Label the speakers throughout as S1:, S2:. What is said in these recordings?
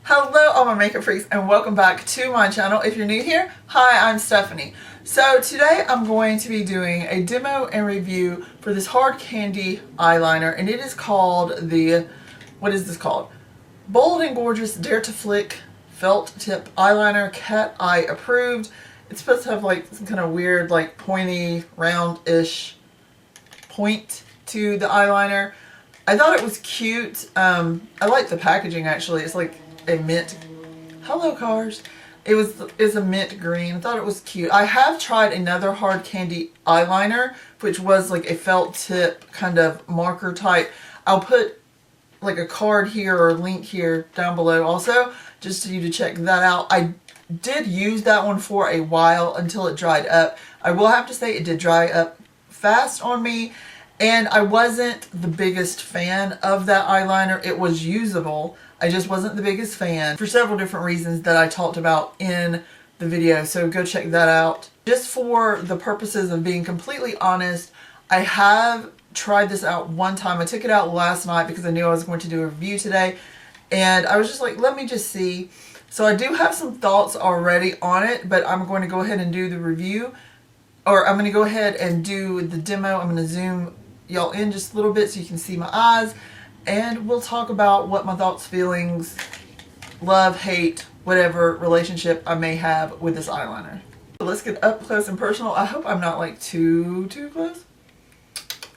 S1: Hello all my makeup freaks and welcome back to my channel. If you're new here, hi, I'm Stephanie. So today I'm going to be doing a demo and review for this hard candy eyeliner, and it is called the, what is this called? Bold and Gorgeous Dare to Flick Felt Tip Eyeliner, Cat Eye approved. It's supposed to have like some kind of weird like pointy round-ish point to the eyeliner. I thought it was cute. I like the packaging actually. It's like a mint, hello cars. It's a mint green. I thought it was cute. I have tried another hard candy eyeliner, which was like a felt tip kind of marker type. I'll put like a card here or a link here down below also, just for you to check that out. I did use that one for a while until it dried up. I will have to say it did dry up fast on me, and I wasn't the biggest fan of that eyeliner. It was usable. I just wasn't the biggest fan for several different reasons that I talked about in the video, so go check that out. Just for the purposes of being completely honest, I have tried this out one time. I took it out last night because I knew I was going to do a review today, and I was just like, let me just see. So I do have some thoughts already on it, but I'm going to go ahead and do the review, or I'm going to go ahead and do the demo. I'm going to zoom y'all in just a little bit so you can see my eyes, and we'll talk about what my thoughts, feelings, love, hate, whatever relationship I may have with this eyeliner. So let's get up close and personal. I hope I'm not like too close.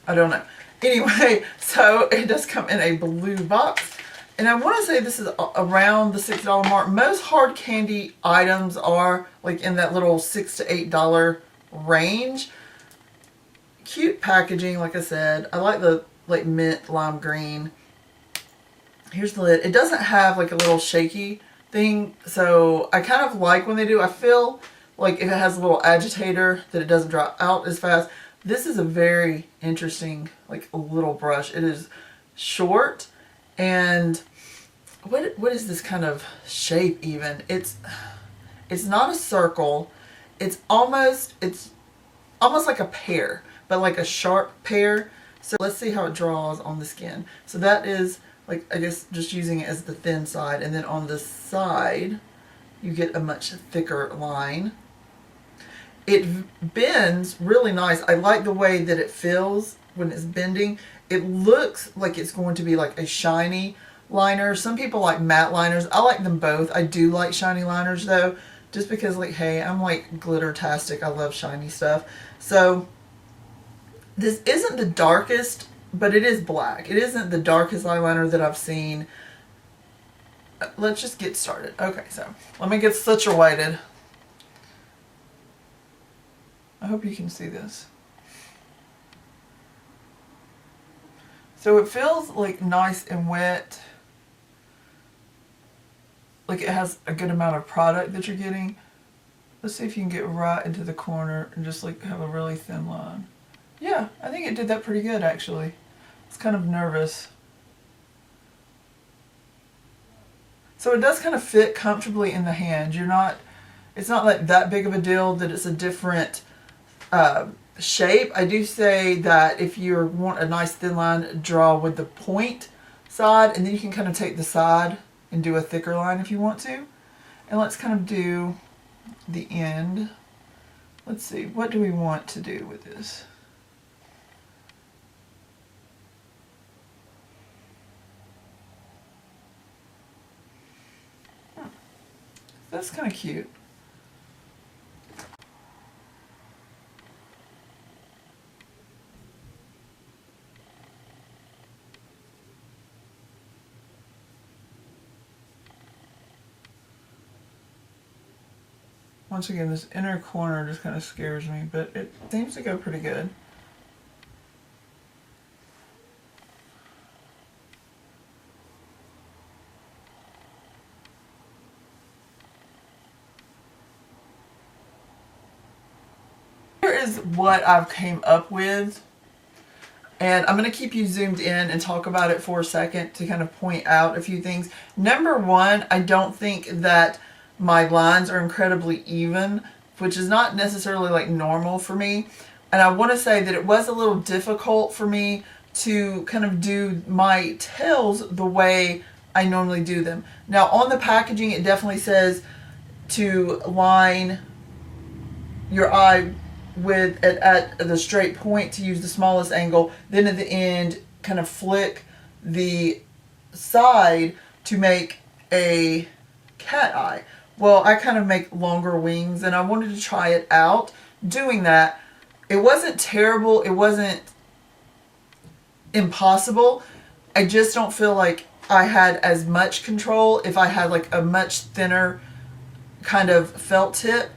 S1: I don't know. Anyway, so it does come in a blue box, and I want to say this is around the $6 mark. Most hard candy items are like in that little $6 to $8 range. Cute packaging, like I said. I like the like mint lime green. Here's the lid. It doesn't have like a little shaky thing, so I kind of like when they do. I feel like if it has a little agitator that it doesn't dry out as fast. This is a very interesting like little brush. It is short, and what is this kind of shape even? It's not a circle. It's almost like a pear, but like a sharp pear. So let's see how it draws on the skin. So that is like, I guess just using it as the thin side, and then on the side you get a much thicker line. It bends really nice. I like the way that it feels when it's bending. It looks like it's going to be like a shiny liner. Some people like matte liners. I like them both. I do like shiny liners though, just because like, hey, I'm like glitter-tastic. I love shiny stuff. So this isn't the darkest, but it is black. It isn't the darkest eyeliner that I've seen. Let's just get started. Okay, so let me get situated. I hope you can see this. So it feels like nice and wet. Like it has a good amount of product that you're getting. Let's see if you can get right into the corner and just like have a really thin line. Yeah, I think it did that pretty good actually. I was kind of nervous. So it does kind of fit comfortably in the hand. It's not like that big of a deal that it's a different shape. I do say that if you want a nice thin line, draw with the point side, and then you can kind of take the side and do a thicker line if you want to. And let's kind of do the end. Let's see, what do we want to do with this? That's kind of cute. Once again, this inner corner just kind of scares me, but it seems to go pretty good. Here is what I've came up with, and I'm going to keep you zoomed in and talk about it for a second to kind of point out a few things. Number one, I don't think that my lines are incredibly even, which is not necessarily like normal for me. And I want to say that it was a little difficult for me to kind of do my tails the way I normally do them. Now on the packaging it definitely says to line your eye with at the straight point to use the smallest angle, then at the end kind of flick the side to make a cat eye. Well, I kind of make longer wings and I wanted to try it out doing that. It wasn't terrible, it wasn't impossible. I just don't feel like I had as much control if I had like a much thinner kind of felt tip.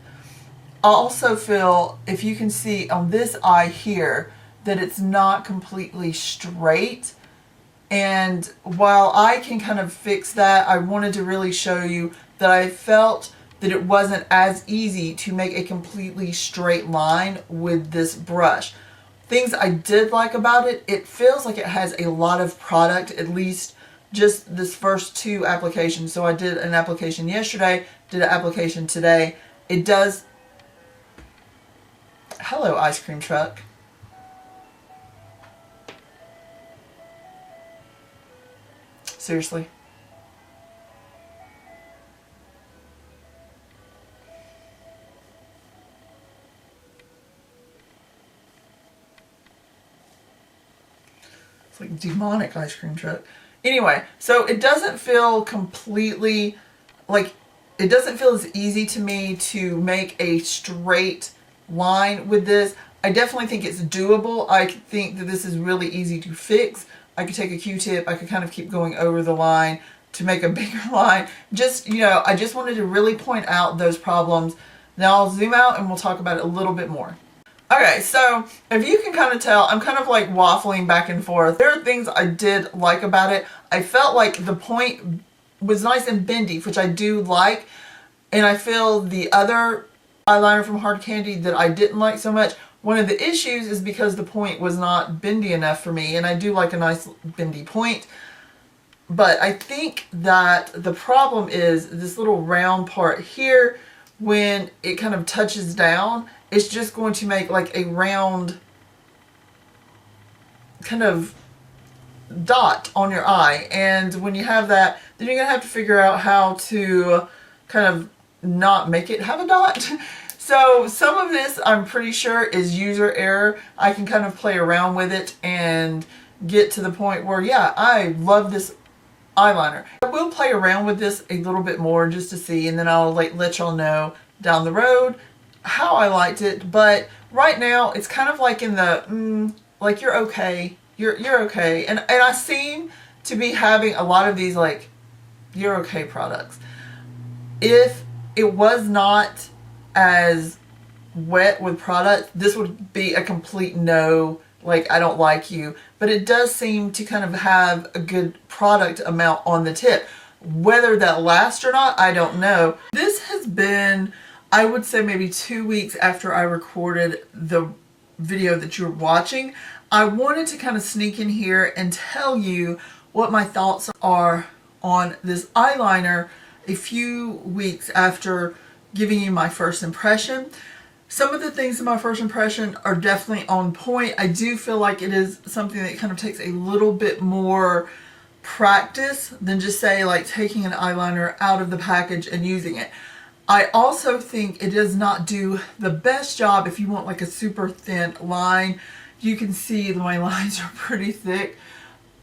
S1: I also feel, if you can see on this eye here, that it's not completely straight. And while I can kind of fix that, I wanted to really show you that I felt that it wasn't as easy to make a completely straight line with this brush. Things I did like about it, it feels like it has a lot of product, at least just this first two applications. So I did an application yesterday, did an application today. It does... Hello, ice cream truck. Seriously. It's like demonic ice cream truck. Anyway, so it doesn't feel completely like, it doesn't feel as easy to me to make a straight line with this. I definitely think it's doable. I think that this is really easy to fix. I could take a Q-tip, I could kind of keep going over the line to make a bigger line. Just, you know, I just wanted to really point out those problems. Now I'll zoom out and we'll talk about it a little bit more. Okay, so if you can kind of tell, I'm kind of like waffling back and forth. There are things I did like about it. I felt like the point was nice and bendy, which I do like. And I feel the other eyeliner from Hard Candy that I didn't like so much, one of the issues is because the point was not bendy enough for me, and I do like a nice bendy point. But I think that the problem is this little round part here, when it kind of touches down, it's just going to make like a round kind of dot on your eye. And when you have that, then you're going to have to figure out how to kind of not make it have a dot. So some of this I'm pretty sure is user error. I can kind of play around with it and get to the point where, yeah, I love this eyeliner. I will play around with this a little bit more just to see, and then I'll like let y'all know down the road how I liked it. But right now it's kind of like in the like you're okay, you're okay, and I seem to be having a lot of these like you're okay products. If it was not as wet with product, this would be a complete no, like I don't like you. But it does seem to kind of have a good product amount on the tip. Whether that lasts or not, I don't know. This has been, I would say, maybe 2 weeks after I recorded the video that you're watching. I wanted to kind of sneak in here and tell you what my thoughts are on this eyeliner a few weeks after giving you my first impression. Some of the things in my first impression are definitely on point. I do feel like it is something that kind of takes a little bit more practice than just say like taking an eyeliner out of the package and using it. I also think it does not do the best job if you want like a super thin line. You can see that my lines are pretty thick.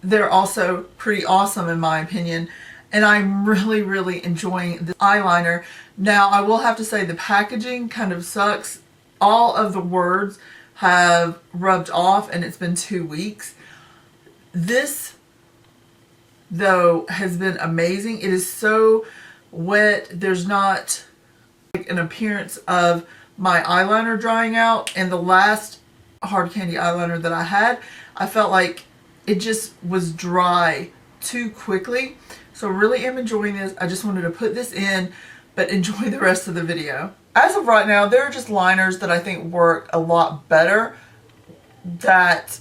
S1: They're also pretty awesome in my opinion. And I'm really, really enjoying this eyeliner. Now, I will have to say the packaging kind of sucks. All of the words have rubbed off and it's been 2 weeks. This, though, has been amazing. It is so wet. There's not like an appearance of my eyeliner drying out. And the last Hard Candy eyeliner that I had, I felt like it just was dry too quickly. So really am enjoying this. I just wanted to put this in, but enjoy the rest of the video. As of right now, there are just liners that I think work a lot better that,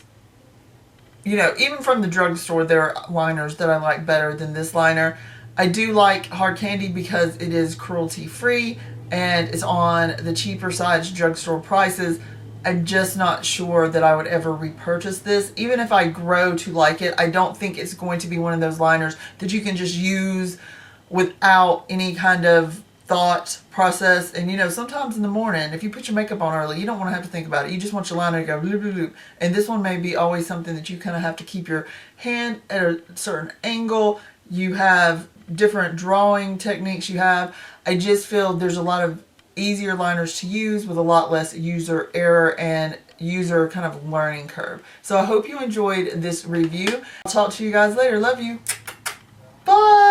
S1: you know, even from the drugstore, there are liners that I like better than this liner. I do like Hard Candy because it is cruelty free and it's on the cheaper side drugstore prices. I'm just not sure that I would ever repurchase this. Even if I grow to like it, I don't think it's going to be one of those liners that you can just use without any kind of thought process. And you know, sometimes in the morning, if you put your makeup on early, you don't want to have to think about it. You just want your liner to go bloop, bloop, bloop. And this one may be always something that you kind of have to keep your hand at a certain angle. You have different drawing techniques you have. I just feel there's a lot of easier liners to use with a lot less user error and user kind of learning curve. So I hope you enjoyed this review. I'll talk to you guys later. Love you. Bye.